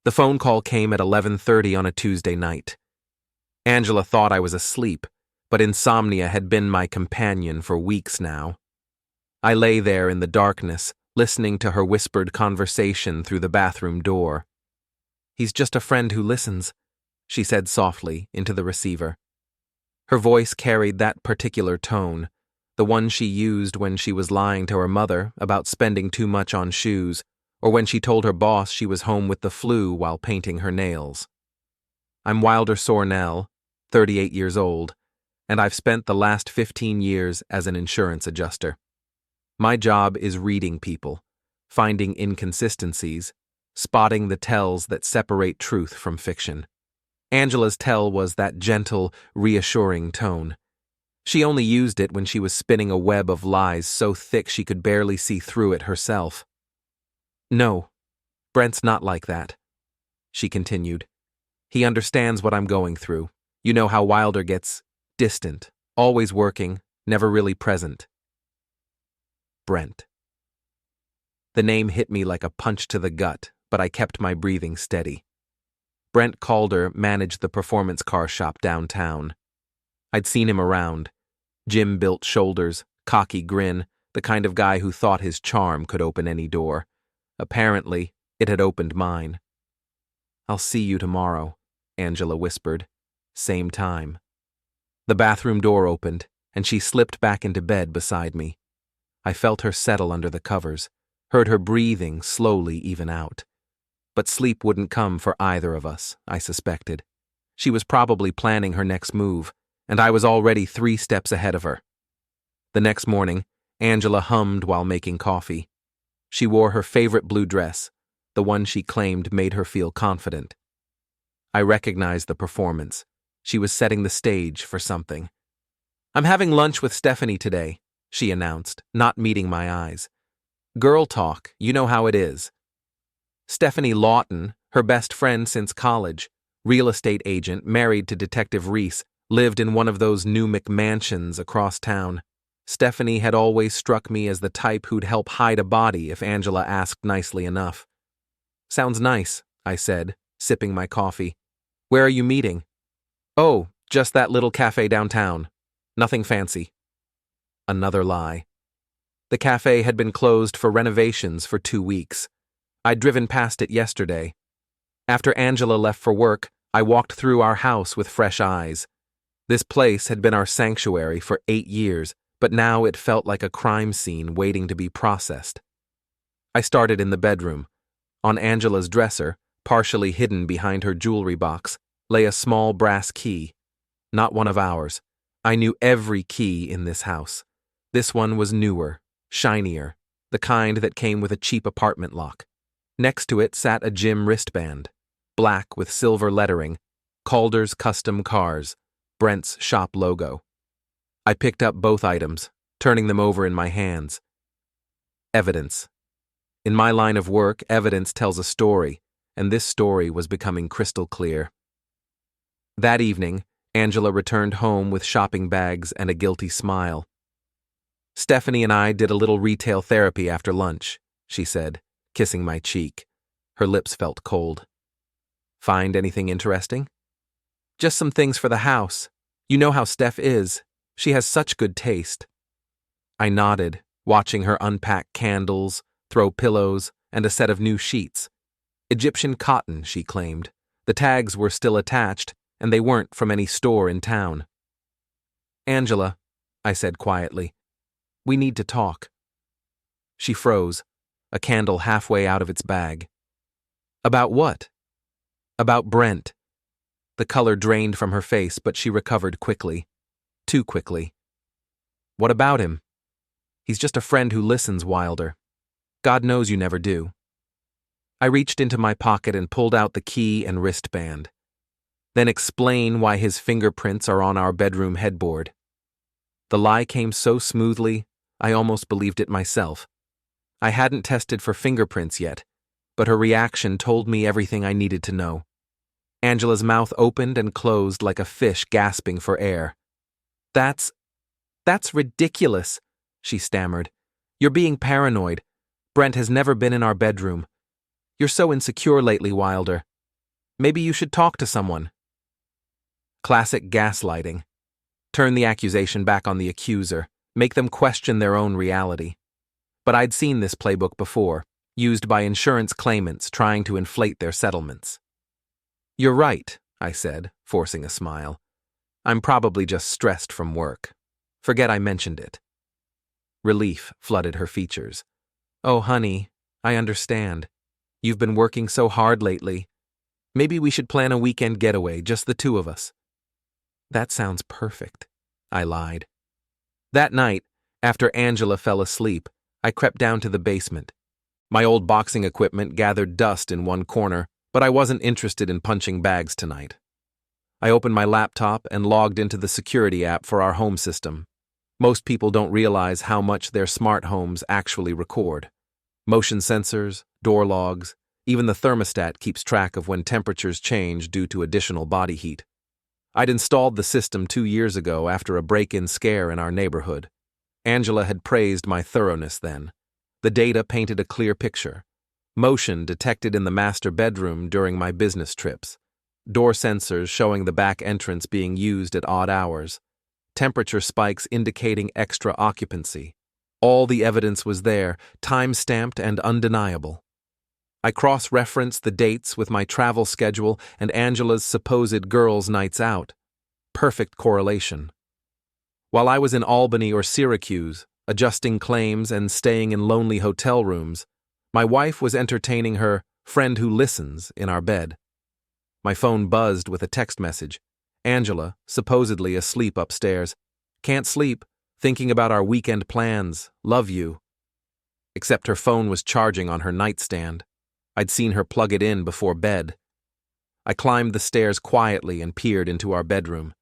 The phone call came at 11:30 on a Tuesday night. Angela thought I was asleep, but insomnia had been my companion for weeks now. I lay there in the darkness, listening to her whispered conversation through the bathroom door. "He's just a friend who listens," she said softly into the receiver. Her voice carried that particular tone, the one she used when she was lying to her mother about spending too much on shoes, or when she told her boss she was home with the flu while painting her nails. I'm Wilder Sornel, 38 years old, and I've spent the last 15 years as an insurance adjuster. My job is reading people, finding inconsistencies, spotting the tells that separate truth from fiction. Angela's tell was that gentle, reassuring tone. She only used it when she was spinning a web of lies so thick she could barely see through it herself. "No, Brent's not like that," she continued. "He understands what I'm going through. You know how Wilder gets distant, always working, never really present." Brent. The name hit me like a punch to the gut, but I kept my breathing steady. Brent Calder managed the performance car shop downtown. I'd seen him around. Gym-built shoulders, cocky grin, the kind of guy who thought his charm could open any door. Apparently, it had opened mine. "I'll see you tomorrow," Angela whispered. Same time. The bathroom door opened, and she slipped back into bed beside me. I felt her settle under the covers, heard her breathing slowly even out. But sleep wouldn't come for either of us, I suspected. She was probably planning her next move, and I was already 3 steps ahead of her. The next morning, Angela hummed while making coffee. She wore her favorite blue dress, the one she claimed made her feel confident. I recognized the performance. She was setting the stage for something. "I'm having lunch with Stephanie today," she announced, not meeting my eyes. "Girl talk, you know how it is." Stephanie Lawton, her best friend since college, real estate agent married to Detective Reese, lived in one of those new McMansions across town. Stephanie had always struck me as the type who'd help hide a body if Angela asked nicely enough. "Sounds nice," I said, sipping my coffee. "Where are you meeting?" "Oh, just that little cafe downtown. Nothing fancy." Another lie. The cafe had been closed for renovations for 2 weeks. I'd driven past it yesterday. After Angela left for work, I walked through our house with fresh eyes. This place had been our sanctuary for 8 years, but now it felt like a crime scene waiting to be processed. I started in the bedroom. On Angela's dresser, partially hidden behind her jewelry box, lay a small brass key. Not one of ours. I knew every key in this house. This one was newer, shinier, the kind that came with a cheap apartment lock. Next to it sat a gym wristband, black with silver lettering, Calder's Custom Cars, Brent's shop logo. I picked up both items, turning them over in my hands. Evidence. In my line of work, evidence tells a story, and this story was becoming crystal clear. That evening, Angela returned home with shopping bags and a guilty smile. "Stephanie and I did a little retail therapy after lunch," she said, kissing my cheek. Her lips felt cold. "Find anything interesting?" "Just some things for the house. You know how Steph is. She has such good taste." I nodded, watching her unpack candles, throw pillows, and a set of new sheets. Egyptian cotton, she claimed. The tags were still attached, and they weren't from any store in town. "Angela," I said quietly, "we need to talk." She froze, a candle halfway out of its bag. "About what?" "About Brent." The color drained from her face, but she recovered quickly. Too quickly. "What about him?" "He's just a friend who listens, Wilder. God knows you never do." I reached into my pocket and pulled out the key and wristband. "Then explain why his fingerprints are on our bedroom headboard." The lie came so smoothly, I almost believed it myself. I hadn't tested for fingerprints yet, but her reaction told me everything I needed to know. Angela's mouth opened and closed like a fish gasping for air. That's ridiculous," she stammered. "You're being paranoid. Brent has never been in our bedroom. You're so insecure lately, Wilder. Maybe you should talk to someone. Classic gaslighting. Turn the accusation back on the accuser, make them question their own reality. But I'd seen this playbook before, used by insurance claimants trying to inflate their settlements. You're right, I said, forcing a smile. I'm probably just stressed from work. Forget I mentioned it. Relief flooded her features. Oh, honey, I understand. You've been working so hard lately. Maybe we should plan a weekend getaway, just the two of us. That sounds perfect, I lied. That night, after Angela fell asleep, I crept down to the basement. My old boxing equipment gathered dust in one corner, but I wasn't interested in punching bags tonight. I opened my laptop and logged into the security app for our home system. Most people don't realize how much their smart homes actually record. Motion sensors, door logs, even the thermostat keeps track of when temperatures change due to additional body heat. I'd installed the system 2 years ago after a break-in scare in our neighborhood. Angela had praised my thoroughness then. The data painted a clear picture. Motion detected in the master bedroom during my business trips. Door sensors showing the back entrance being used at odd hours. Temperature spikes indicating extra occupancy. All the evidence was there, time-stamped and undeniable. I cross-referenced the dates with my travel schedule and Angela's supposed girls' nights out. Perfect correlation. While I was in Albany or Syracuse, adjusting claims and staying in lonely hotel rooms, my wife was entertaining her friend who listens in our bed. My phone buzzed with a text message. Angela, supposedly asleep upstairs. Can't sleep, thinking about our weekend plans, love you. Except her phone was charging on her nightstand. I'd seen her plug it in before bed. I climbed the stairs quietly and peered into our bedroom.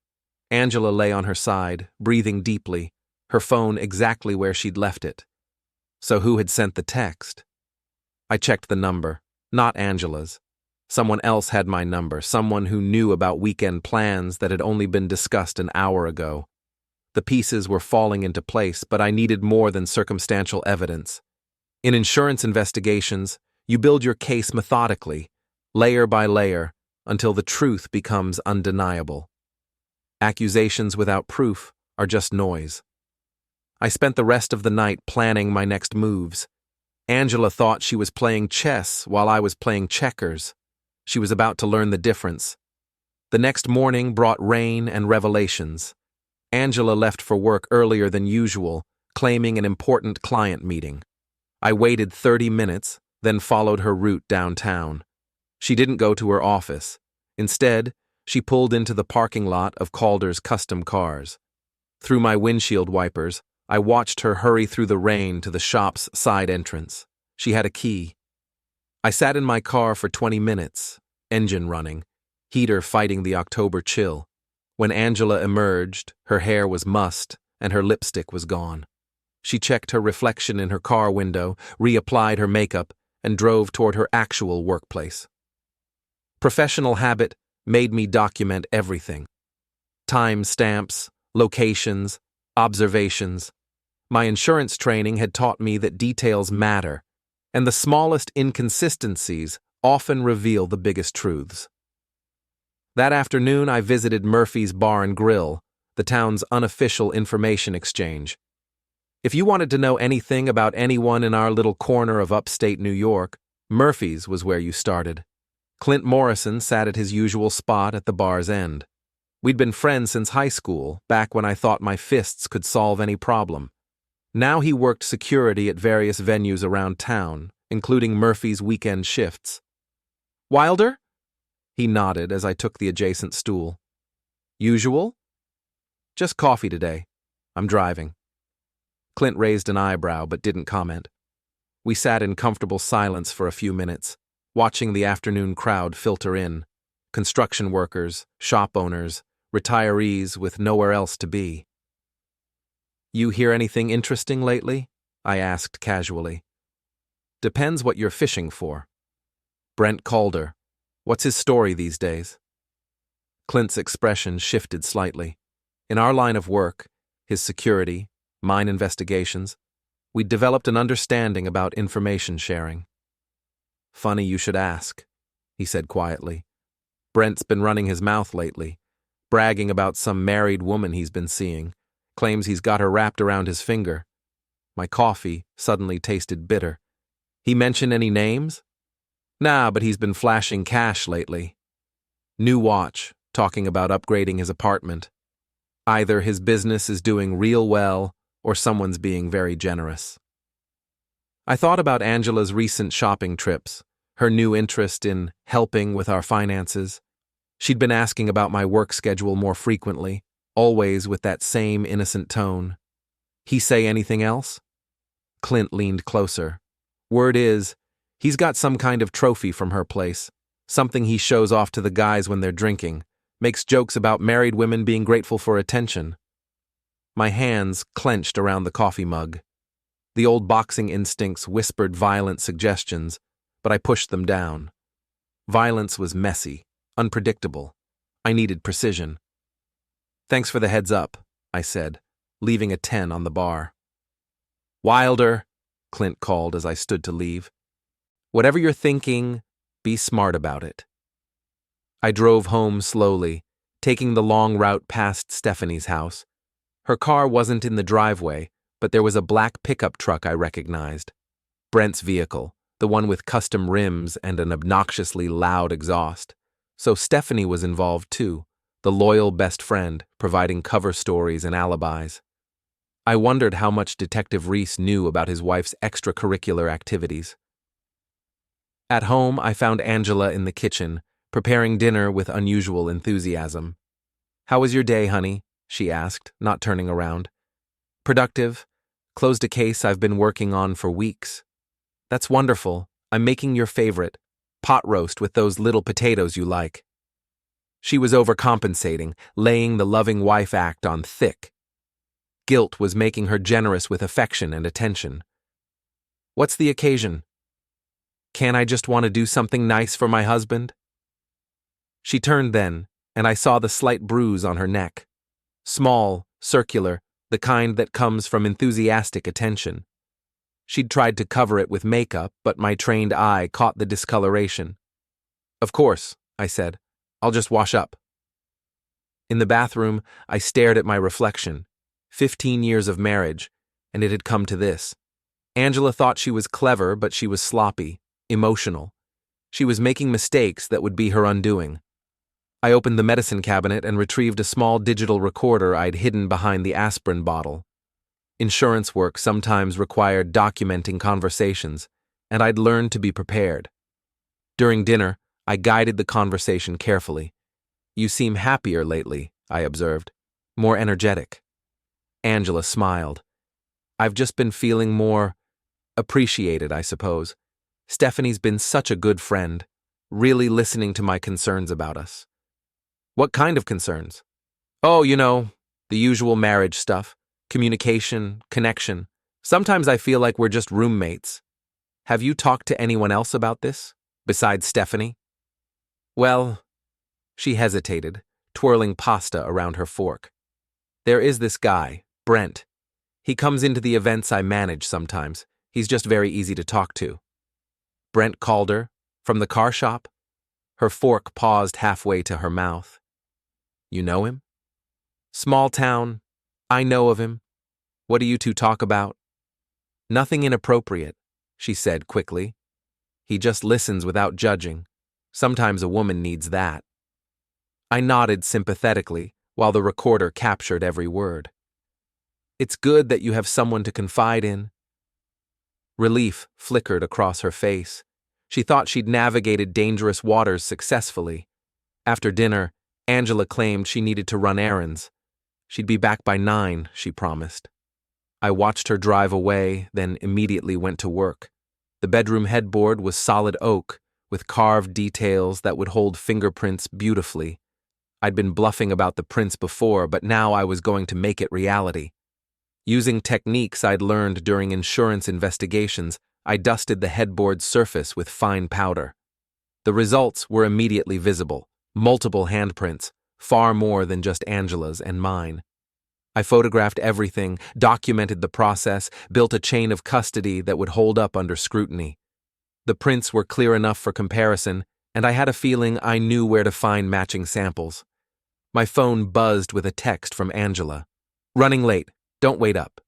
Angela lay on her side, breathing deeply, her phone exactly where she'd left it. So who had sent the text? I checked the number, not Angela's. Someone else had my number, someone who knew about weekend plans that had only been discussed an hour ago. The pieces were falling into place, but I needed more than circumstantial evidence. In insurance investigations, you build your case methodically, layer by layer, until the truth becomes undeniable. Accusations without proof are just noise. I spent the rest of the night planning my next moves. Angela thought she was playing chess while I was playing checkers. She was about to learn the difference. The next morning brought rain and revelations. Angela left for work earlier than usual, claiming an important client meeting. I waited 30 minutes, then followed her route downtown. She didn't go to her office. Instead, she pulled into the parking lot of Calder's Custom Cars. Through my windshield wipers, I watched her hurry through the rain to the shop's side entrance. She had a key. I sat in my car for 20 minutes, engine running, heater fighting the October chill. When Angela emerged, her hair was mussed and her lipstick was gone. She checked her reflection in her car window, reapplied her makeup, and drove toward her actual workplace. Professional habit made me document everything. Time stamps, locations, observations. My insurance training had taught me that details matter, and the smallest inconsistencies often reveal the biggest truths. That afternoon, I visited Murphy's Bar and Grill, the town's unofficial information exchange. If you wanted to know anything about anyone in our little corner of upstate New York, Murphy's was where you started. Clint Morrison sat at his usual spot at the bar's end. We'd been friends since high school, back when I thought my fists could solve any problem. Now he worked security at various venues around town, including Murphy's weekend shifts. Wilder? He nodded as I took the adjacent stool. Usual? Just coffee today. I'm driving. Clint raised an eyebrow but didn't comment. We sat in comfortable silence for a few minutes, watching the afternoon crowd filter in. Construction workers, shop owners, retirees with nowhere else to be. You hear anything interesting lately? I asked casually. Depends what you're fishing for. Brent Calder. What's his story these days? Clint's expression shifted slightly. In our line of work, his security, mine investigations, we'd developed an understanding about information sharing. Funny you should ask, he said quietly. Brent's been running his mouth lately, bragging about some married woman he's been seeing, claims he's got her wrapped around his finger. My coffee suddenly tasted bitter. He mention any names? Nah, but he's been flashing cash lately. New watch, talking about upgrading his apartment. Either his business is doing real well, or someone's being very generous. I thought about Angela's recent shopping trips, her new interest in helping with our finances. She'd been asking about my work schedule more frequently, always with that same innocent tone. He say anything else? Clint leaned closer. Word is, he's got some kind of trophy from her place, something he shows off to the guys when they're drinking, makes jokes about married women being grateful for attention. My hands clenched around the coffee mug. The old boxing instincts whispered violent suggestions, but I pushed them down. Violence was messy, unpredictable. I needed precision. Thanks for the heads up, I said, leaving a 10 on the bar. Wilder, Clint called as I stood to leave. Whatever you're thinking, be smart about it. I drove home slowly, taking the long route past Stephanie's house. Her car wasn't in the driveway, but there was a black pickup truck I recognized. Brent's vehicle, the one with custom rims and an obnoxiously loud exhaust. So Stephanie was involved too, the loyal best friend, providing cover stories and alibis. I wondered how much Detective Reese knew about his wife's extracurricular activities. At home, I found Angela in the kitchen, preparing dinner with unusual enthusiasm. How was your day, honey? She asked, not turning around. Productive. Closed a case I've been working on for weeks. That's wonderful. I'm making your favorite, pot roast with those little potatoes you like. She was overcompensating, laying the loving wife act on thick. Guilt was making her generous with affection and attention. What's the occasion? Can't I just want to do something nice for my husband? She turned then, and I saw the slight bruise on her neck. Small, circular, the kind that comes from enthusiastic attention. She'd tried to cover it with makeup, but my trained eye caught the discoloration. Of course, I said. I'll just wash up. In the bathroom, I stared at my reflection. 15 years of marriage, and it had come to this. Angela thought she was clever, but she was sloppy, emotional. She was making mistakes that would be her undoing. I opened the medicine cabinet and retrieved a small digital recorder I'd hidden behind the aspirin bottle. Insurance work sometimes required documenting conversations, and I'd learned to be prepared. During dinner, I guided the conversation carefully. You seem happier lately, I observed. More energetic. Angela smiled. I've just been feeling more appreciated, I suppose. Stephanie's been such a good friend, really listening to my concerns about us. What kind of concerns? Oh, the usual marriage stuff. Communication, connection. Sometimes I feel like we're just roommates. Have you talked to anyone else about this, besides Stephanie? Well, she hesitated, twirling pasta around her fork. There is this guy, Brent. He comes into the events I manage sometimes. He's just very easy to talk to. Brent Calder, from the car shop? Her fork paused halfway to her mouth. You know him? Small town. I know of him. What do you two talk about? Nothing inappropriate, she said quickly. He just listens without judging. Sometimes a woman needs that. I nodded sympathetically while the recorder captured every word. It's good that you have someone to confide in. Relief flickered across her face. She thought she'd navigated dangerous waters successfully. After dinner, Angela claimed she needed to run errands. She'd be back by 9, she promised. I watched her drive away, then immediately went to work. The bedroom headboard was solid oak, with carved details that would hold fingerprints beautifully. I'd been bluffing about the prints before, but now I was going to make it reality. Using techniques I'd learned during insurance investigations, I dusted the headboard's surface with fine powder. The results were immediately visible, multiple handprints, far more than just Angela's and mine. I photographed everything, documented the process, built a chain of custody that would hold up under scrutiny. The prints were clear enough for comparison, and I had a feeling I knew where to find matching samples. My phone buzzed with a text from Angela. "Running late. Don't wait up."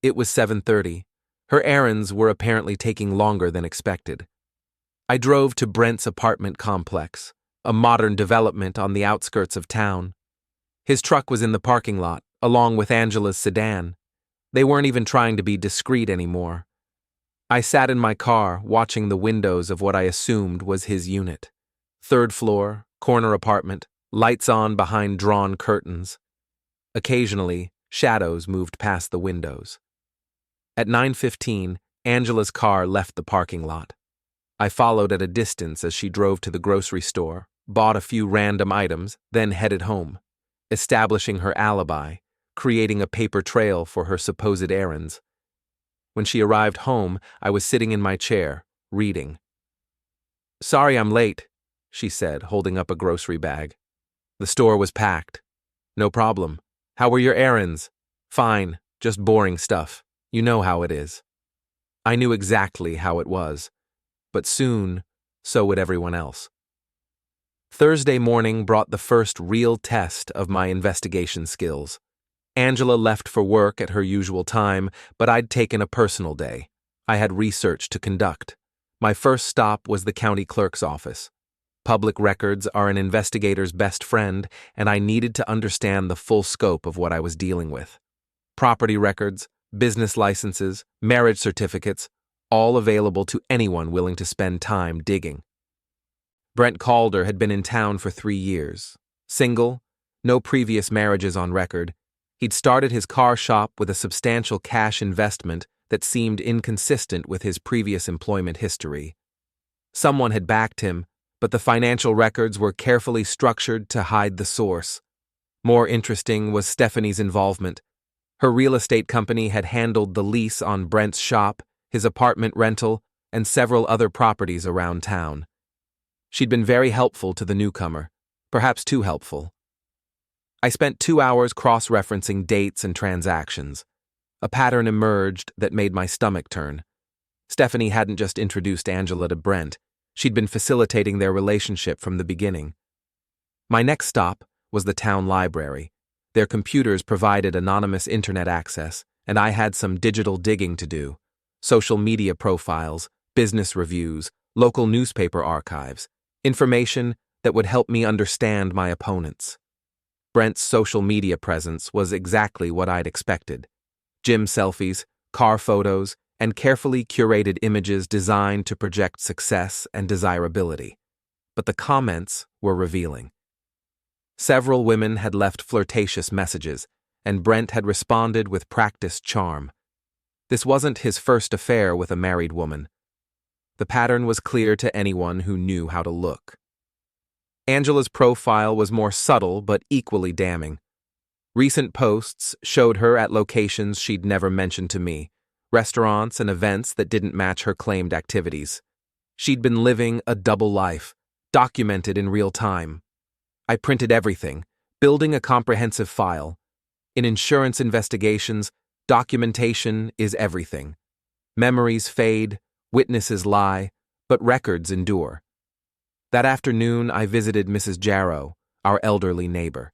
It was 7:30. Her errands were apparently taking longer than expected. I drove to Brent's apartment complex, a modern development on the outskirts of town. His truck was in the parking lot, along with Angela's sedan. They weren't even trying to be discreet anymore. I sat in my car, watching the windows of what I assumed was his unit. Third floor, corner apartment, lights on behind drawn curtains. Occasionally, shadows moved past the windows. At 9:15, Angela's car left the parking lot. I followed at a distance as she drove to the grocery store, bought a few random items, then headed home, establishing her alibi, creating a paper trail for her supposed errands. When she arrived home, I was sitting in my chair, reading. "Sorry I'm late," she said, holding up a grocery bag. "The store was packed." "No problem. How were your errands?" "Fine, just boring stuff. You know how it is." I knew exactly how it was, but soon, so would everyone else. Thursday morning brought the first real test of my investigation skills. Angela left for work at her usual time, but I'd taken a personal day. I had research to conduct. My first stop was the county clerk's office. Public records are an investigator's best friend, and I needed to understand the full scope of what I was dealing with. Property records, business licenses, marriage certificates, all available to anyone willing to spend time digging. Brent Calder had been in town for 3 years. Single, no previous marriages on record. He'd started his car shop with a substantial cash investment that seemed inconsistent with his previous employment history. Someone had backed him, but the financial records were carefully structured to hide the source. More interesting was Stephanie's involvement. Her real estate company had handled the lease on Brent's shop, his apartment rental, and several other properties around town. She'd been very helpful to the newcomer, perhaps too helpful. I spent 2 hours cross-referencing dates and transactions. A pattern emerged that made my stomach turn. Stephanie hadn't just introduced Angela to Brent, she'd been facilitating their relationship from the beginning. My next stop was the town library. Their computers provided anonymous internet access, and I had some digital digging to do. Social media profiles, business reviews, local newspaper archives, information that would help me understand my opponents. Brent's social media presence was exactly what I'd expected. Gym selfies, car photos, and carefully curated images designed to project success and desirability. But the comments were revealing. Several women had left flirtatious messages, and Brent had responded with practiced charm. This wasn't his first affair with a married woman. The pattern was clear to anyone who knew how to look. Angela's profile was more subtle but equally damning. Recent posts showed her at locations she'd never mentioned to me, restaurants and events that didn't match her claimed activities. She'd been living a double life, documented in real time. I printed everything, building a comprehensive file. In insurance investigations, documentation is everything. Memories fade, witnesses lie, but records endure. That afternoon, I visited Mrs. Jarrow, our elderly neighbor.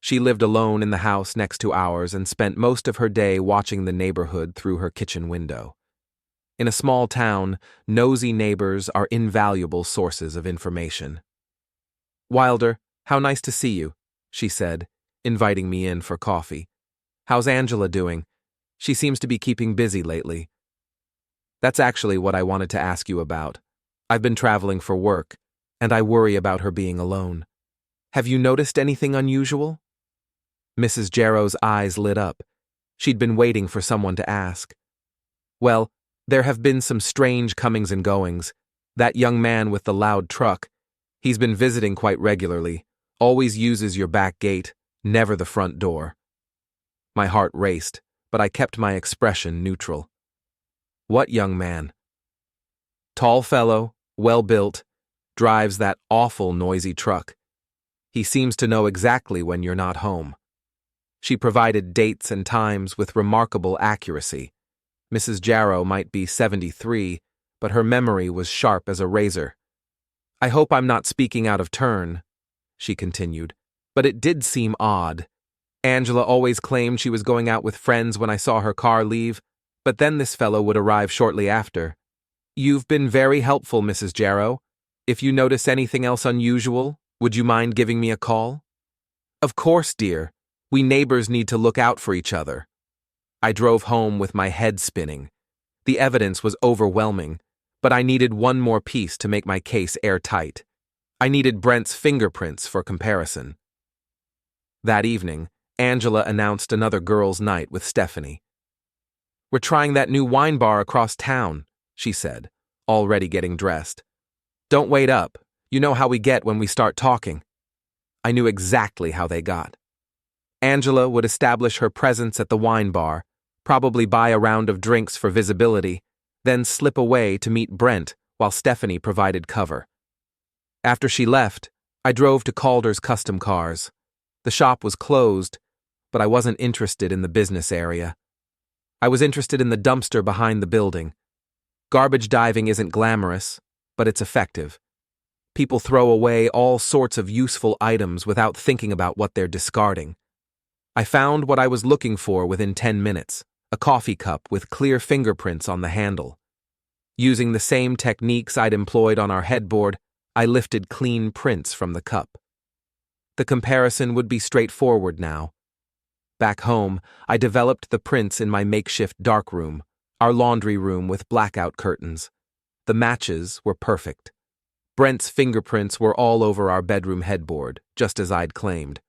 She lived alone in the house next to ours and spent most of her day watching the neighborhood through her kitchen window. In a small town, nosy neighbors are invaluable sources of information. "Wilder, how nice to see you," she said, inviting me in for coffee. "How's Angela doing? She seems to be keeping busy lately." "That's actually what I wanted to ask you about. I've been traveling for work, and I worry about her being alone. Have you noticed anything unusual?" Mrs. Jarrow's eyes lit up. She'd been waiting for someone to ask. "Well, there have been some strange comings and goings. That young man with the loud truck, he's been visiting quite regularly, always uses your back gate, never the front door." My heart raced, but I kept my expression neutral. "What young man?" "Tall fellow, well-built, drives that awful noisy truck. He seems to know exactly when you're not home." She provided dates and times with remarkable accuracy. Mrs. Jarrow might be 73, but her memory was sharp as a razor. I hope I'm not speaking out of turn, she continued, but it did seem odd. Angela always claimed she was going out with friends when I saw her car leave, but then this fellow would arrive shortly after. You've been very helpful, Mrs. Jarrow. If you notice anything else unusual, would you mind giving me a call? Of course, dear. We neighbors need to look out for each other. I drove home with my head spinning. The evidence was overwhelming, but I needed one more piece to make my case airtight. I needed Brent's fingerprints for comparison. That evening, Angela announced another girls' night with Stephanie. We're trying that new wine bar across town, she said, already getting dressed. Don't wait up. You know how we get when we start talking. I knew exactly how they got. Angela would establish her presence at the wine bar, probably buy a round of drinks for visibility, then slip away to meet Brent while Stephanie provided cover. After she left, I drove to Calder's Custom Cars. The shop was closed, but I wasn't interested in the business area. I was interested in the dumpster behind the building. Garbage diving isn't glamorous, but it's effective. People throw away all sorts of useful items without thinking about what they're discarding. I found what I was looking for within 10 minutes, a coffee cup with clear fingerprints on the handle. Using the same techniques I'd employed on our headboard, I lifted clean prints from the cup. The comparison would be straightforward now. Back home, I developed the prints in my makeshift darkroom, our laundry room with blackout curtains. The matches were perfect. Brent's fingerprints were all over our bedroom headboard, just as I'd claimed.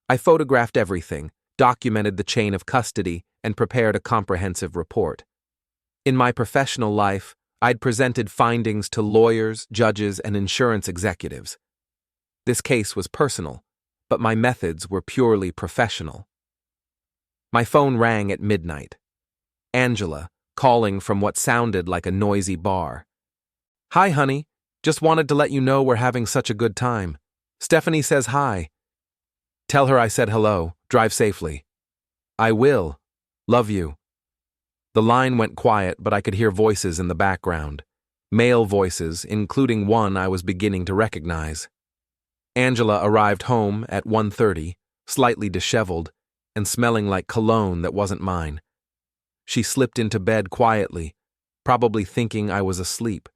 I photographed everything, documented the chain of custody, and prepared a comprehensive report. In my professional life, I'd presented findings to lawyers, judges, and insurance executives. This case was personal, but my methods were purely professional. My phone rang at midnight. Angela, calling from what sounded like a noisy bar. Hi, honey. Just wanted to let you know we're having such a good time. Stephanie says hi. Tell her I said hello. Drive safely. I will. Love you. The line went quiet, but I could hear voices in the background. Male voices, including one I was beginning to recognize. Angela arrived home at 1:30, slightly disheveled, and smelling like cologne that wasn't mine. She slipped into bed quietly, probably thinking I was asleep.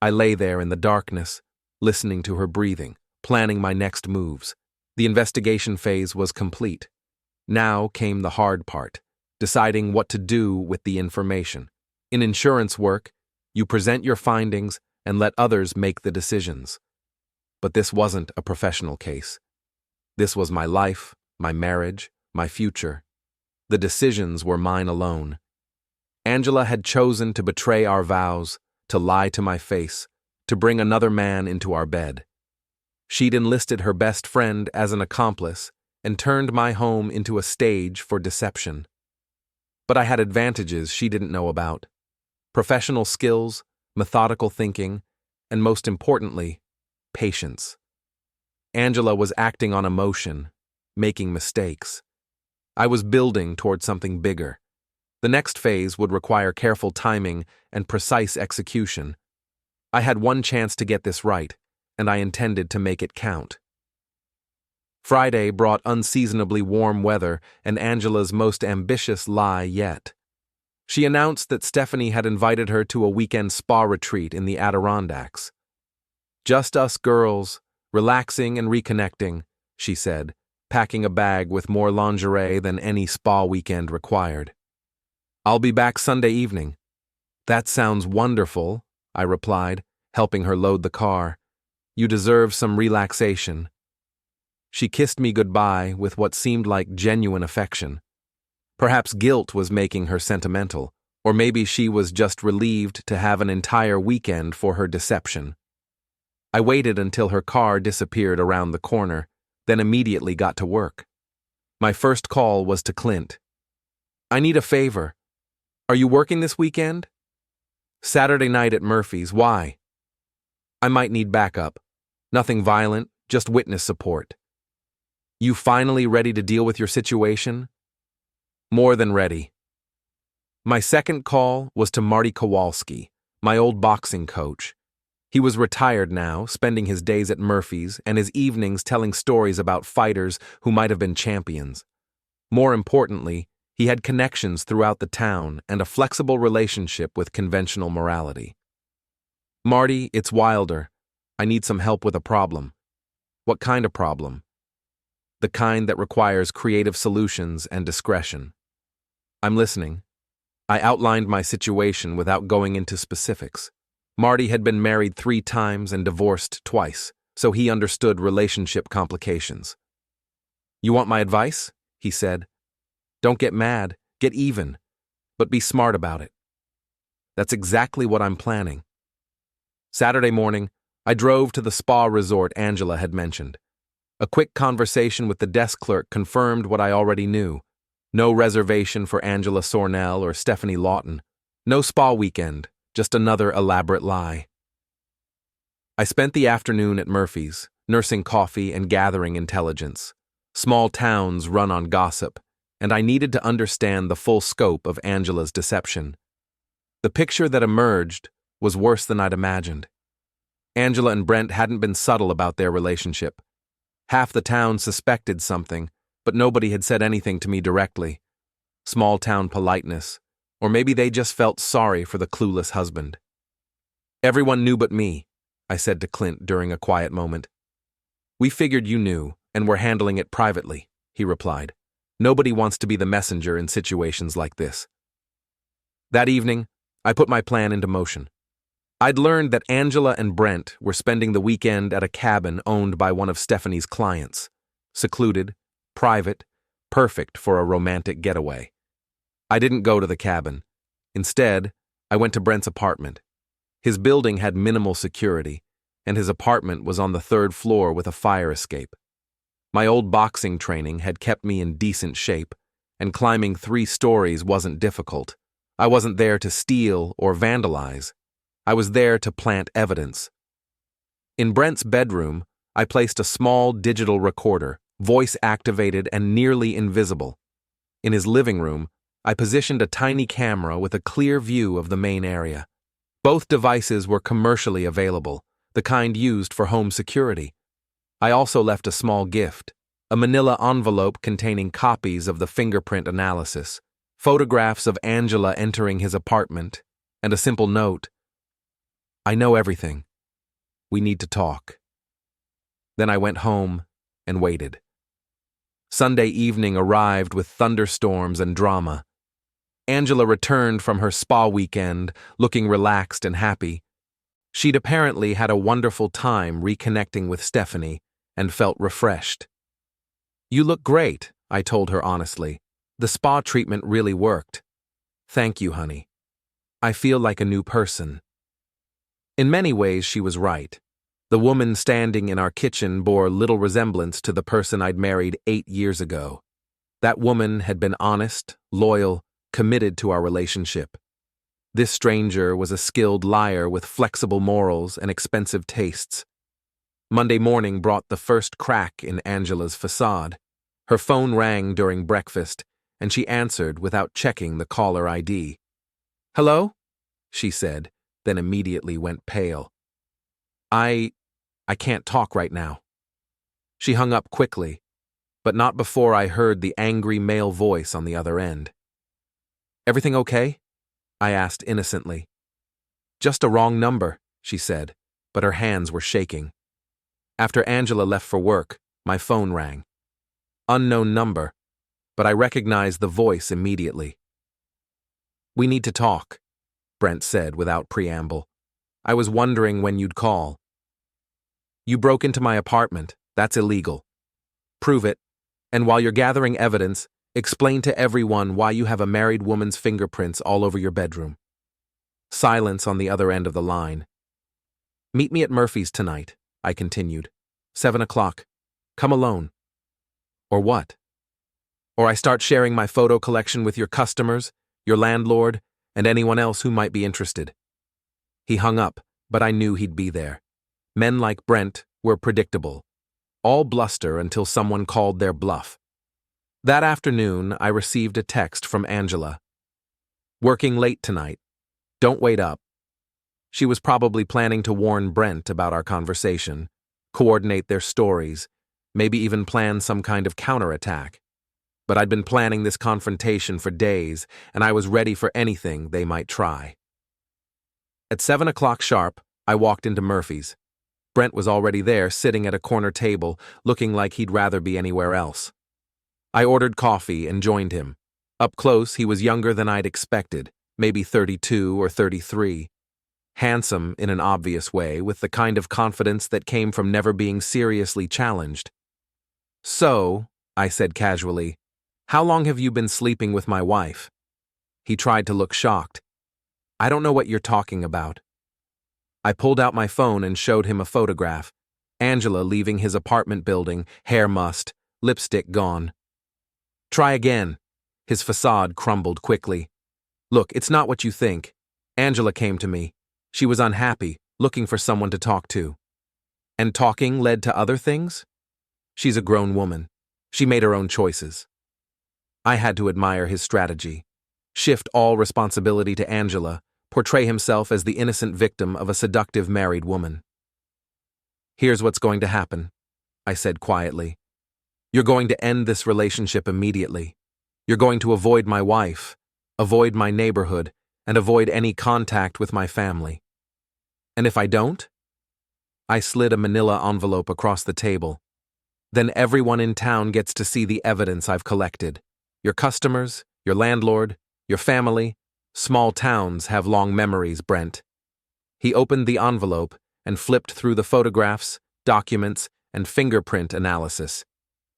I lay there in the darkness, listening to her breathing, planning my next moves. The investigation phase was complete. Now came the hard part, deciding what to do with the information. In insurance work, you present your findings and let others make the decisions. But this wasn't a professional case. This was my life, my marriage, my future. The decisions were mine alone. Angela had chosen to betray our vows, to lie to my face, to bring another man into our bed. She'd enlisted her best friend as an accomplice and turned my home into a stage for deception. But I had advantages she didn't know about. Professional skills, methodical thinking, and most importantly, patience. Angela was acting on emotion, making mistakes. I was building toward something bigger. The next phase would require careful timing and precise execution. I had one chance to get this right, and I intended to make it count. Friday brought unseasonably warm weather and Angela's most ambitious lie yet. She announced that Stephanie had invited her to a weekend spa retreat in the Adirondacks. Just us girls, relaxing and reconnecting, she said, packing a bag with more lingerie than any spa weekend required. I'll be back Sunday evening. That sounds wonderful, I replied, helping her load the car. You deserve some relaxation. She kissed me goodbye with what seemed like genuine affection. Perhaps guilt was making her sentimental, or maybe she was just relieved to have an entire weekend for her deception. I waited until her car disappeared around the corner, then immediately got to work. My first call was to Clint. I need a favor. Are you working this weekend? Saturday night at Murphy's. Why? I might need backup. Nothing violent, just witness support. You finally ready to deal with your situation? More than ready. My second call was to Marty Kowalski, my old boxing coach. He was retired now, spending his days at Murphy's and his evenings telling stories about fighters who might have been champions. More importantly, he had connections throughout the town and a flexible relationship with conventional morality. "Marty, it's Wilder. I need some help with a problem." "What kind of problem?" "The kind that requires creative solutions and discretion." "I'm listening." I outlined my situation without going into specifics. Marty had been married 3 times and divorced twice, so he understood relationship complications. "You want my advice?" he said. "Don't get mad, get even, but be smart about it." "That's exactly what I'm planning." Saturday morning, I drove to the spa resort Angela had mentioned. A quick conversation with the desk clerk confirmed what I already knew. No reservation for Angela Sornel or Stephanie Lawton. No spa weekend, just another elaborate lie. I spent the afternoon at Murphy's, nursing coffee and gathering intelligence. Small towns run on gossip, and I needed to understand the full scope of Angela's deception. The picture that emerged was worse than I'd imagined. Angela and Brent hadn't been subtle about their relationship. Half the town suspected something, but nobody had said anything to me directly. Small town politeness, or maybe they just felt sorry for the clueless husband. "Everyone knew but me," I said to Clint during a quiet moment. "We figured you knew, and we're handling it privately," he replied. "Nobody wants to be the messenger in situations like this." That evening, I put my plan into motion. I'd learned that Angela and Brent were spending the weekend at a cabin owned by one of Stephanie's clients. Secluded, private, perfect for a romantic getaway. I didn't go to the cabin. Instead, I went to Brent's apartment. His building had minimal security, and his apartment was on the 3rd floor with a fire escape. My old boxing training had kept me in decent shape, and climbing 3 stories wasn't difficult. I wasn't there to steal or vandalize. I was there to plant evidence. In Brent's bedroom, I placed a small digital recorder, voice-activated and nearly invisible. In his living room, I positioned a tiny camera with a clear view of the main area. Both devices were commercially available, the kind used for home security. I also left a small gift, a manila envelope containing copies of the fingerprint analysis, photographs of Angela entering his apartment, and a simple note: "I know everything. We need to talk." Then I went home and waited. Sunday evening arrived with thunderstorms and drama. Angela returned from her spa weekend, looking relaxed and happy. She'd apparently had a wonderful time reconnecting with Stephanie and felt refreshed. "You look great," I told her honestly. "The spa treatment really worked." "Thank you, honey. I feel like a new person." In many ways, she was right. The woman standing in our kitchen bore little resemblance to the person I'd married 8 years ago. That woman had been honest, loyal, committed to our relationship. This stranger was a skilled liar with flexible morals and expensive tastes. Monday morning brought the first crack in Angela's facade. Her phone rang during breakfast, and she answered without checking the caller ID. "Hello?" she said, then immediately went pale. I can't talk right now." She hung up quickly, but not before I heard the angry male voice on the other end. "Everything okay?" I asked innocently. "Just a wrong number," she said, but her hands were shaking. After Angela left for work, my phone rang. Unknown number, but I recognized the voice immediately. "We need to talk," Brent said without preamble. "I was wondering when you'd call." "You broke into my apartment. That's illegal." "Prove it, and while you're gathering evidence, explain to everyone why you have a married woman's fingerprints all over your bedroom." Silence on the other end of the line. "Meet me at Murphy's tonight," I continued. 7 o'clock. Come alone." "Or what?" "Or I start sharing my photo collection with your customers, your landlord, and anyone else who might be interested." He hung up, but I knew he'd be there. Men like Brent were predictable. All bluster until someone called their bluff. That afternoon, I received a text from Angela. "Working late tonight. Don't wait up." She was probably planning to warn Brent about our conversation, coordinate their stories, maybe even plan some kind of counterattack. But I'd been planning this confrontation for days, and I was ready for anything they might try. At 7 o'clock sharp, I walked into Murphy's. Brent was already there, sitting at a corner table, looking like he'd rather be anywhere else. I ordered coffee and joined him. Up close, he was younger than I'd expected, maybe 32 or 33. Handsome in an obvious way, with the kind of confidence that came from never being seriously challenged. "So," I said casually, "how long have you been sleeping with my wife?" He tried to look shocked. "I don't know what you're talking about." I pulled out my phone and showed him a photograph. Angela leaving his apartment building, hair mussed, lipstick gone. "Try again." His facade crumbled quickly. "Look, it's not what you think. Angela came to me. She was unhappy, looking for someone to talk to. And talking led to other things? She's a grown woman. She made her own choices." I had to admire his strategy. Shift all responsibility to Angela, portray himself as the innocent victim of a seductive married woman. "Here's what's going to happen," I said quietly. "You're going to end this relationship immediately. You're going to avoid my wife, avoid my neighborhood, and avoid any contact with my family. And if I don't?" I slid a manila envelope across the table. "Then everyone in town gets to see the evidence I've collected. Your customers, your landlord, your family. Small towns have long memories, Brent." He opened the envelope and flipped through the photographs, documents, and fingerprint analysis.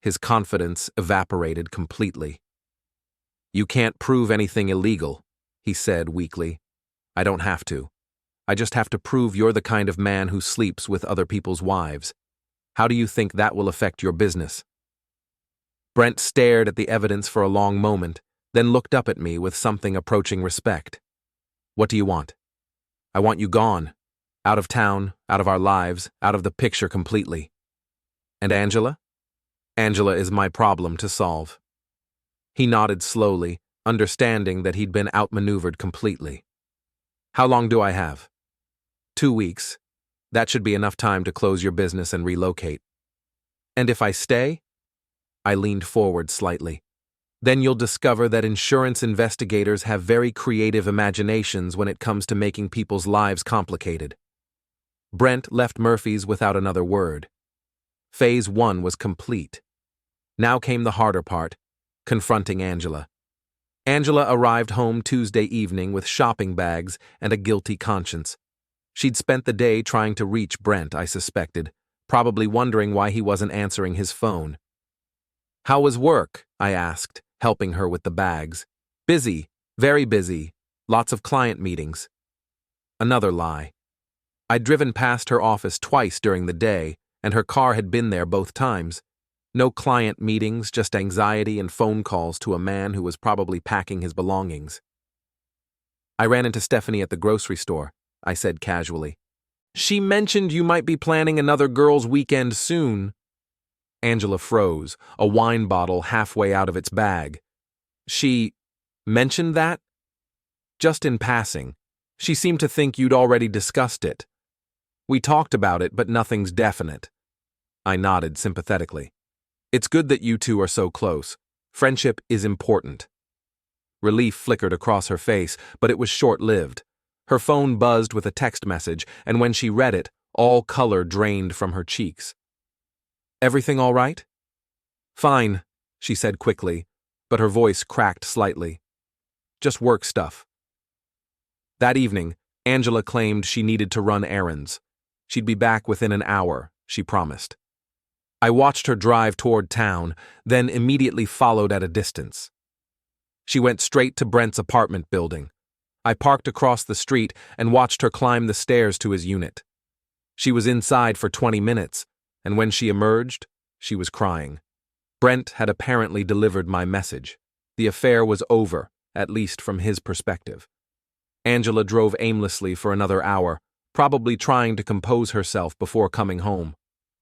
His confidence evaporated completely. "You can't prove anything illegal," he said weakly. "I don't have to. I just have to prove you're the kind of man who sleeps with other people's wives. How do you think that will affect your business?" Brent stared at the evidence for a long moment, then looked up at me with something approaching respect. "What do you want?" "I want you gone. Out of town, out of our lives, out of the picture completely." "And Angela?" "Angela is my problem to solve." He nodded slowly, understanding that he'd been outmaneuvered completely. "How long do I have?" 2 weeks. That should be enough time to close your business and relocate." "And if I stay?" I leaned forward slightly. "Then you'll discover that insurance investigators have very creative imaginations when it comes to making people's lives complicated." Brent left Murphy's without another word. Phase 1 was complete. Now came the harder part, confronting Angela. Angela arrived home Tuesday evening with shopping bags and a guilty conscience. She'd spent the day trying to reach Brent, I suspected, probably wondering why he wasn't answering his phone. "How was work?" I asked, helping her with the bags. "Busy, very busy. Lots of client meetings." Another lie. I'd driven past her office twice during the day, and her car had been there both times. No client meetings, just anxiety and phone calls to a man who was probably packing his belongings. "I ran into Stephanie at the grocery store," I said casually. "She mentioned you might be planning another girls' weekend soon." Angela froze, a wine bottle halfway out of its bag. "She mentioned that?" "Just in passing. She seemed to think you'd already discussed it." "We talked about it, but nothing's definite." I nodded sympathetically. "It's good that you two are so close. Friendship is important." Relief flickered across her face, but it was short-lived. Her phone buzzed with a text message, and when she read it, all color drained from her cheeks. "Everything all right?" "Fine," she said quickly, but her voice cracked slightly. "Just work stuff." That evening, Angela claimed she needed to run errands. She'd be back within an hour, she promised. I watched her drive toward town, then immediately followed at a distance. She went straight to Brent's apartment building. I parked across the street and watched her climb the stairs to his unit. She was inside for 20 minutes, and when she emerged, she was crying. Brent had apparently delivered my message. The affair was over, at least from his perspective. Angela drove aimlessly for another hour, probably trying to compose herself before coming home.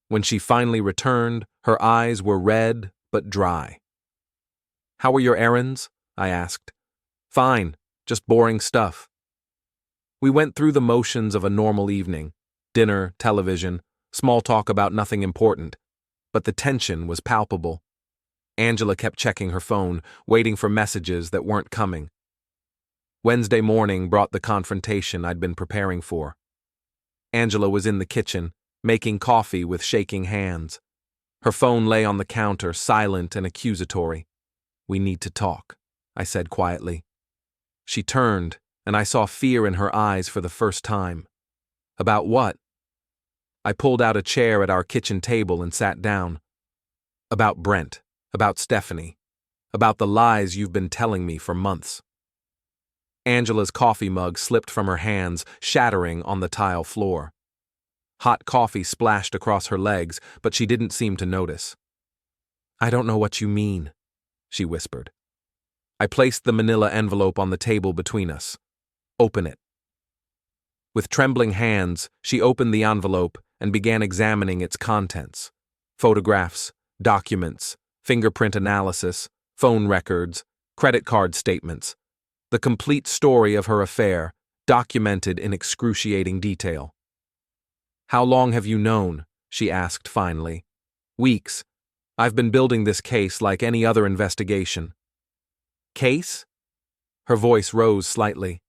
When she finally returned, her eyes were red but dry. "How were your errands?" I asked. "Fine, just boring stuff." We went through the motions of a normal evening: dinner, television, small talk about nothing important. But the tension was palpable. Angela kept checking her phone, waiting for messages that weren't coming. Wednesday morning brought the confrontation I'd been preparing for. Angela was in the kitchen, making coffee with shaking hands. Her phone lay on the counter, silent and accusatory. "We need to talk," I said quietly. She turned, and I saw fear in her eyes for the first time. "About what?" I pulled out a chair at our kitchen table and sat down. "About Brent, about Stephanie, about the lies you've been telling me for months." Angela's coffee mug slipped from her hands, shattering on the tile floor. Hot coffee splashed across her legs, but she didn't seem to notice. "I don't know what you mean," she whispered. I placed the manila envelope on the table between us. "Open it." With trembling hands, she opened the envelope and began examining its contents: photographs, documents, fingerprint analysis, phone records, credit card statements. The complete story of her affair, documented in excruciating detail. "How long have you known?" she asked finally. "Weeks. I've been building this case like any other investigation." "Case?" Her voice rose slightly.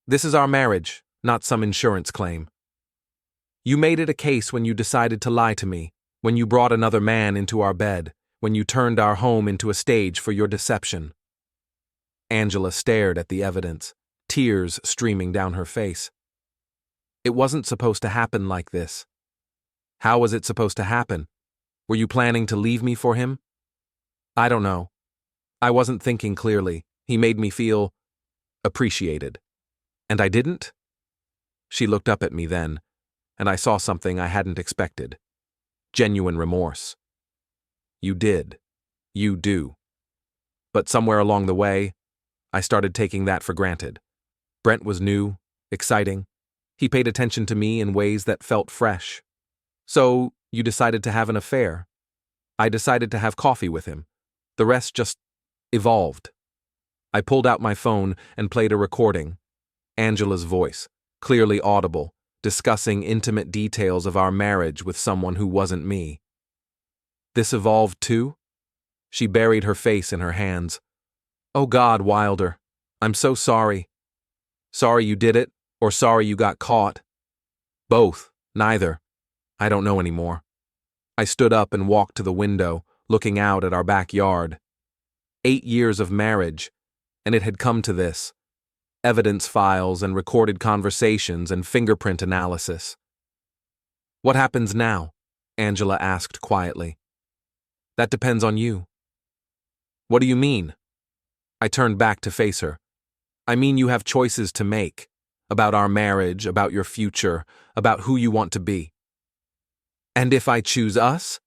"This is our marriage, not some insurance claim. You made it a case when you decided to lie to me, when you brought another man into our bed, when you turned our home into a stage for your deception." Angela stared at the evidence, tears streaming down her face. "It wasn't supposed to happen like this." "How was it supposed to happen? Were you planning to leave me for him?" "I don't know. I wasn't thinking clearly. He made me feel appreciated. And I didn't?" She looked up at me then, and I saw something I hadn't expected. Genuine remorse. "You did. You do. But somewhere along the way, I started taking that for granted. Brent was new, exciting. He paid attention to me in ways that felt fresh. So, you decided to have an affair. I decided to have coffee with him. The rest just evolved." I pulled out my phone and played a recording. Angela's voice, clearly audible, discussing intimate details of our marriage with someone who wasn't me. "This evolved too?" She buried her face in her hands. "Oh God, Wilder, I'm so sorry. Sorry you did it, or sorry you got caught?" "Both, neither. I don't know anymore." I stood up and walked to the window, looking out at our backyard. 8 years of marriage, and it had come to this. Evidence files and recorded conversations and fingerprint analysis. "What happens now?" Angela asked quietly. "That depends on you." "What do you mean?" I turned back to face her. "I mean you have choices to make. About our marriage, about your future, about who you want to be." "And if I choose us?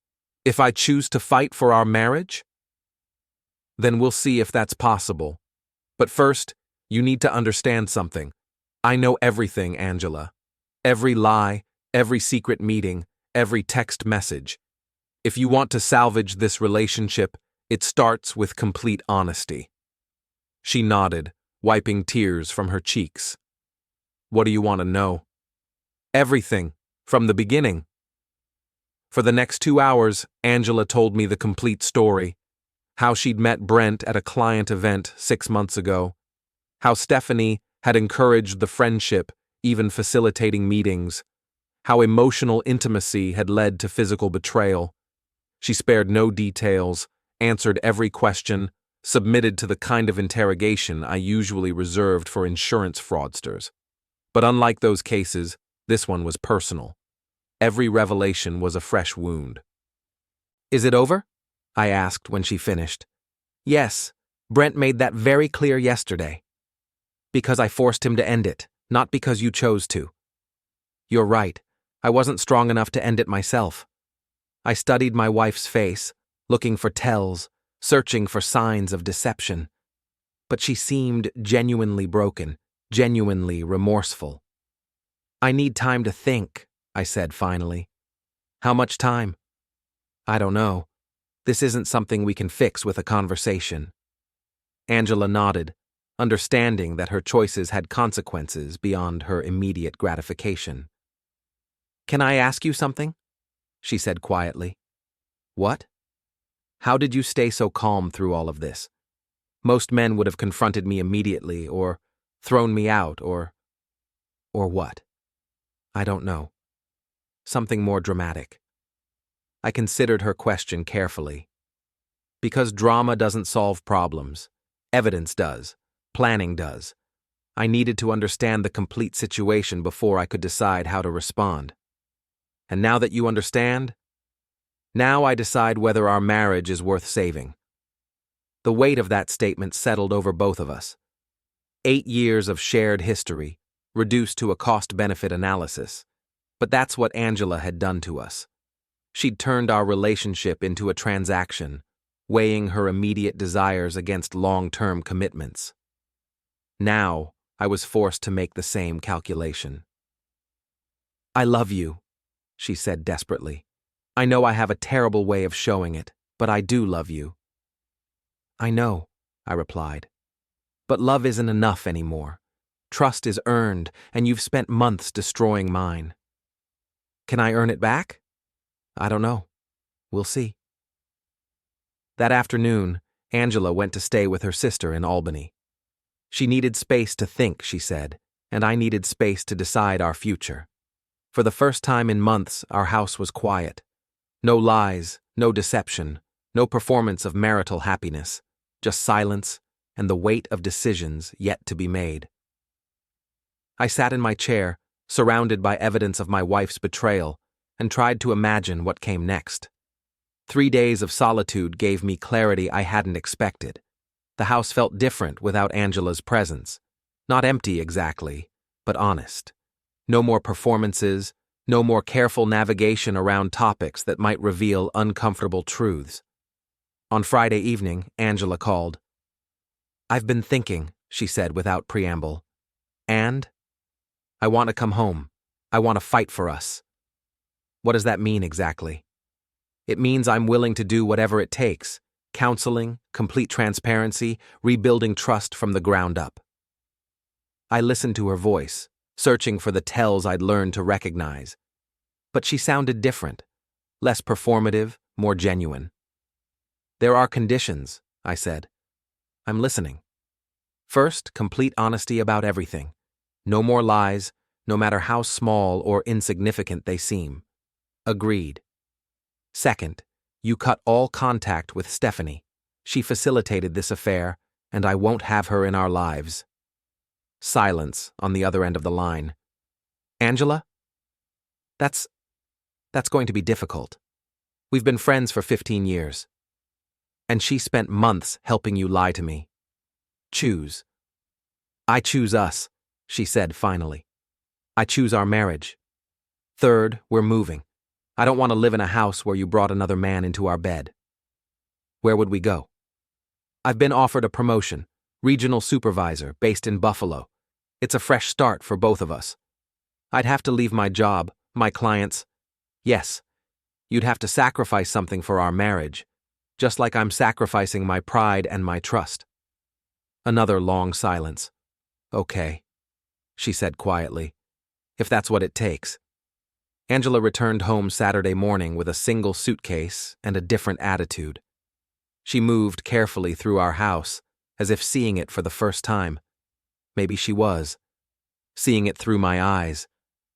If I choose to fight for our marriage?" "Then we'll see if that's possible. But first, you need to understand something. I know everything, Angela. Every lie, every secret meeting, every text message. If you want to salvage this relationship, it starts with complete honesty." She nodded, wiping tears from her cheeks. "What do you want to know?" "Everything, from the beginning." For the next 2 hours, Angela told me the complete story. How she'd met Brent at a client event 6 months ago. How Stephanie had encouraged the friendship, even facilitating meetings. How emotional intimacy had led to physical betrayal. She spared no details, answered every question, submitted to the kind of interrogation I usually reserved for insurance fraudsters. But unlike those cases, this one was personal. Every revelation was a fresh wound. "Is it over?" I asked when she finished. "Yes, Brent made that very clear yesterday. Because I forced him to end it, not because you chose to." "You're right. I wasn't strong enough to end it myself. I studied my wife's face, looking for tells, searching for signs of deception. But she seemed genuinely broken, genuinely remorseful." "I need time to think," I said finally. "How much time?" "I don't know. This isn't something we can fix with a conversation." Angela nodded. understanding that her choices had consequences beyond her immediate gratification. "Can I ask you something?" she said quietly. "What?" "How did you stay so calm through all of this? Most men would have confronted me immediately, or thrown me out, or what?" "I don't know. Something more dramatic." I considered her question carefully. Because drama doesn't solve problems. Evidence does. Planning does. I needed to understand the complete situation before I could decide how to respond. And now that you understand, now I decide whether our marriage is worth saving. The weight of that statement settled over both of us. 8 years of shared history, reduced to a cost-benefit analysis. But that's what Angela had done to us. She'd turned our relationship into a transaction, weighing her immediate desires against long-term commitments. Now, I was forced to make the same calculation. "I love you," she said desperately. "I know I have a terrible way of showing it, but I do love you." "I know," I replied. "But love isn't enough anymore. Trust is earned, and you've spent months destroying mine." "Can I earn it back?" "I don't know. We'll see." That afternoon, Angela went to stay with her sister in Albany. She needed space to think, she said, and I needed space to decide our future. For the first time in months, our house was quiet. No lies, no deception, no performance of marital happiness, just silence and the weight of decisions yet to be made. I sat in my chair, surrounded by evidence of my wife's betrayal, and tried to imagine what came next. 3 days of solitude gave me clarity I hadn't expected. The house felt different without Angela's presence. Not empty exactly, but honest. No more performances, no more careful navigation around topics that might reveal uncomfortable truths. On Friday evening, Angela called. "I've been thinking," she said without preamble. "And? I want to come home. I want to fight for us." "What does that mean exactly?" "It means I'm willing to do whatever it takes. Counseling, complete transparency, rebuilding trust from the ground up." I listened to her voice, searching for the tells I'd learned to recognize. But she sounded different, less performative, more genuine. "There are conditions," I said. "I'm listening." "First, complete honesty about everything. No more lies, no matter how small or insignificant they seem." "Agreed." "Second, you cut all contact with Stephanie. She facilitated this affair, and I won't have her in our lives." Silence on the other end of the line. "Angela? That's going to be difficult. We've been friends for 15 years. And she spent months helping you lie to me. Choose." "I choose us," she said finally. "I choose our marriage. Third, we're moving. I don't want to live in a house where you brought another man into our bed." "Where would we go?" "I've been offered a promotion, regional supervisor, based in Buffalo. It's a fresh start for both of us. I'd have to leave my job, my clients. Yes, you'd have to sacrifice something for our marriage, just like I'm sacrificing my pride and my trust." Another long silence. "Okay," she said quietly, "if that's what it takes." Angela returned home Saturday morning with a single suitcase and a different attitude. She moved carefully through our house, as if seeing it for the first time. Maybe she was. Seeing it through my eyes,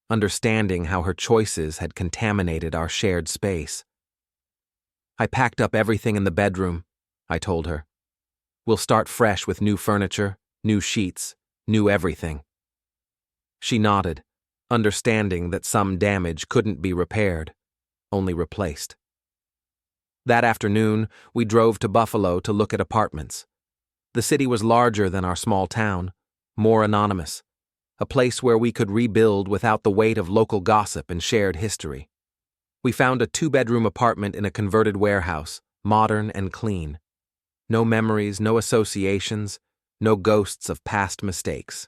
understanding how her choices had contaminated our shared space. "I packed up everything in the bedroom," I told her. "We'll start fresh with new furniture, new sheets, new everything." She nodded, understanding that some damage couldn't be repaired, only replaced. That afternoon, we drove to Buffalo to look at apartments. The city was larger than our small town, more anonymous, a place where we could rebuild without the weight of local gossip and shared history. We found a 2-bedroom apartment in a converted warehouse, modern and clean. No memories, no associations, no ghosts of past mistakes.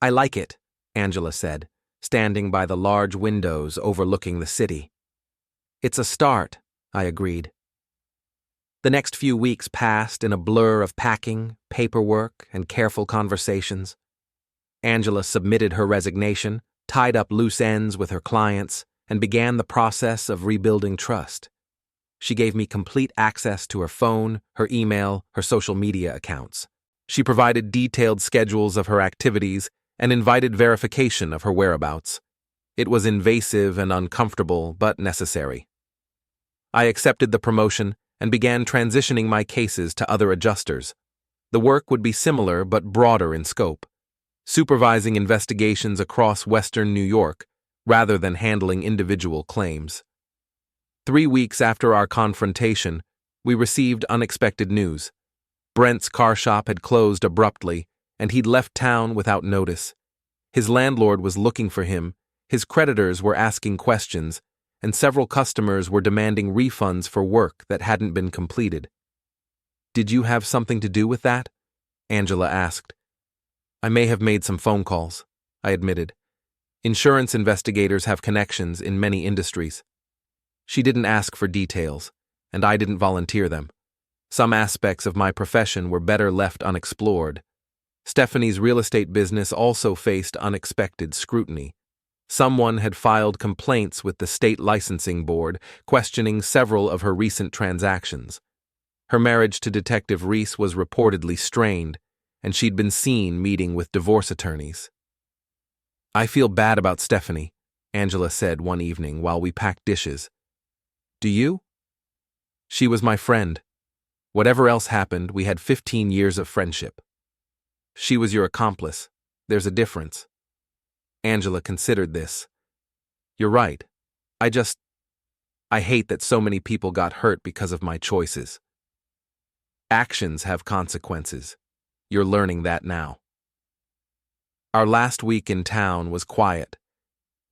"I like it," Angela said, standing by the large windows overlooking the city. "It's a start," I agreed. The next few weeks passed in a blur of packing, paperwork, and careful conversations. Angela submitted her resignation, tied up loose ends with her clients, and began the process of rebuilding trust. She gave me complete access to her phone, her email, her social media accounts. She provided detailed schedules of her activities and invited verification of her whereabouts. It was invasive and uncomfortable, but necessary. I accepted the promotion and began transitioning my cases to other adjusters. The work would be similar but broader in scope, supervising investigations across Western New York rather than handling individual claims. 3 weeks after our confrontation, we received unexpected news. Brent's car shop had closed abruptly, and he'd left town without notice. His landlord was looking for him, his creditors were asking questions, and several customers were demanding refunds for work that hadn't been completed. "Did you have something to do with that?" Angela asked. "I may have made some phone calls," I admitted. "Insurance investigators have connections in many industries." She didn't ask for details, and I didn't volunteer them. Some aspects of my profession were better left unexplored. Stephanie's real estate business also faced unexpected scrutiny. Someone had filed complaints with the state licensing board, questioning several of her recent transactions. Her marriage to Detective Reese was reportedly strained, and she'd been seen meeting with divorce attorneys. "I feel bad about Stephanie," Angela said one evening while we packed dishes. "Do you?" "She was my friend. Whatever else happened, we had 15 years of friendship." "She was your accomplice. There's a difference." Angela considered this. "You're right. I hate that so many people got hurt because of my choices. Actions have consequences. You're learning that now." Our last week in town was quiet.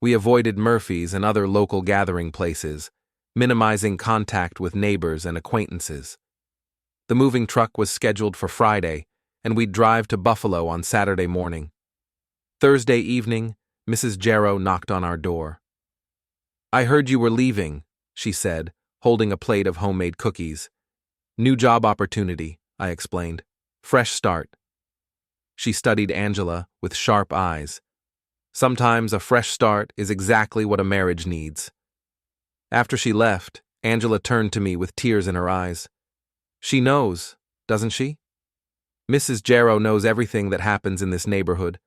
We avoided Murphy's and other local gathering places, minimizing contact with neighbors and acquaintances. The moving truck was scheduled for Friday, and we'd drive to Buffalo on Saturday morning. Thursday evening, Mrs. Jarrow knocked on our door. "I heard you were leaving," she said, holding a plate of homemade cookies. "New job opportunity," I explained. "Fresh start." She studied Angela with sharp eyes. Sometimes a fresh start is exactly what a marriage needs. After she left, Angela turned to me with tears in her eyes. "She knows, doesn't she? Mrs. Jarrow knows everything that happens in this neighborhood.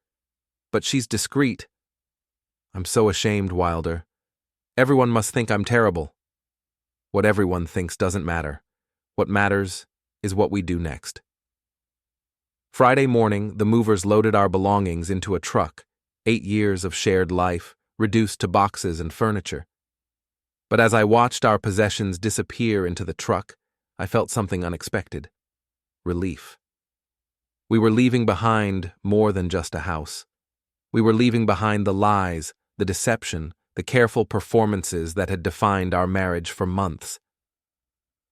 But she's discreet." "I'm so ashamed, Wilder. Everyone must think I'm terrible." "What everyone thinks doesn't matter. What matters is what we do next." Friday morning, the movers loaded our belongings into a truck, 8 years of shared life, reduced to boxes and furniture. But as I watched our possessions disappear into the truck, I felt something unexpected. Relief. We were leaving behind more than just a house. We were leaving behind the lies, the deception, the careful performances that had defined our marriage for months.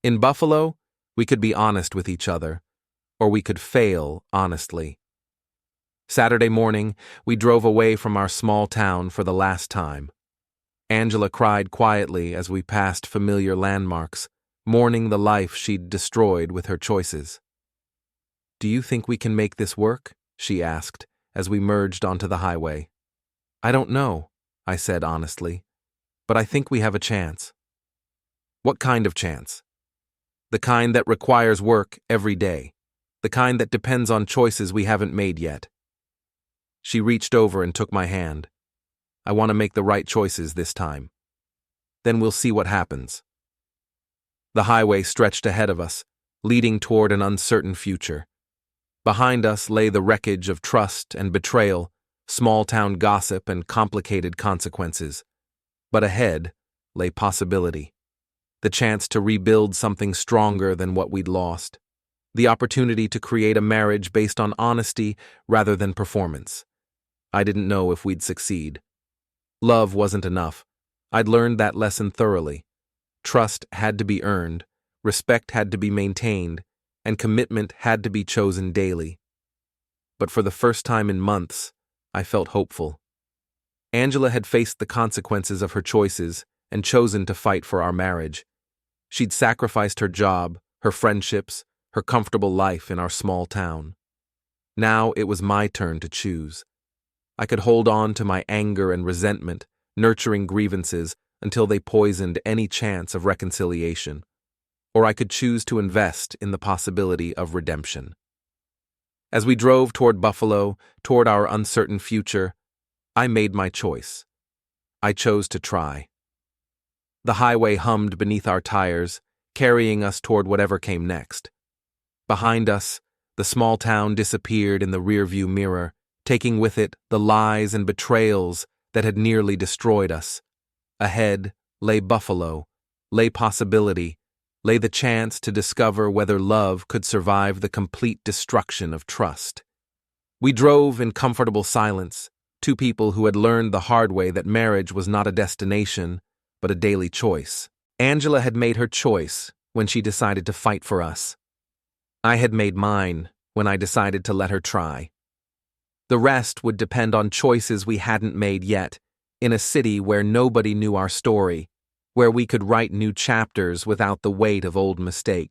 In Buffalo, we could be honest with each other, or we could fail honestly. Saturday morning, we drove away from our small town for the last time. Angela cried quietly as we passed familiar landmarks, mourning the life she'd destroyed with her choices. "Do you think we can make this work?" she asked as we merged onto the highway. "I don't know," I said honestly, "but I think we have a chance." "What kind of chance?" "The kind that requires work every day. The kind that depends on choices we haven't made yet." She reached over and took my hand. "I want to make the right choices this time. Then we'll see what happens." The highway stretched ahead of us, leading toward an uncertain future. Behind us lay the wreckage of trust and betrayal, small-town gossip and complicated consequences. But ahead lay possibility. The chance to rebuild something stronger than what we'd lost. The opportunity to create a marriage based on honesty rather than performance. I didn't know if we'd succeed. Love wasn't enough. I'd learned that lesson thoroughly. Trust had to be earned, respect had to be maintained, and commitment had to be chosen daily. But for the first time in months, I felt hopeful. Angela had faced the consequences of her choices and chosen to fight for our marriage. She'd sacrificed her job, her friendships, her comfortable life in our small town. Now it was my turn to choose. I could hold on to my anger and resentment, nurturing grievances until they poisoned any chance of reconciliation. Or I could choose to invest in the possibility of redemption. As we drove toward Buffalo, toward our uncertain future, I made my choice. I chose to try. The highway hummed beneath our tires, carrying us toward whatever came next. Behind us, the small town disappeared in the rearview mirror, taking with it the lies and betrayals that had nearly destroyed us. Ahead lay Buffalo, lay possibility, lay the chance to discover whether love could survive the complete destruction of trust. We drove in comfortable silence, two people who had learned the hard way that marriage was not a destination, but a daily choice. Angela had made her choice when she decided to fight for us. I had made mine when I decided to let her try. The rest would depend on choices we hadn't made yet, in a city where nobody knew our story, where we could write new chapters without the weight of old mistakes.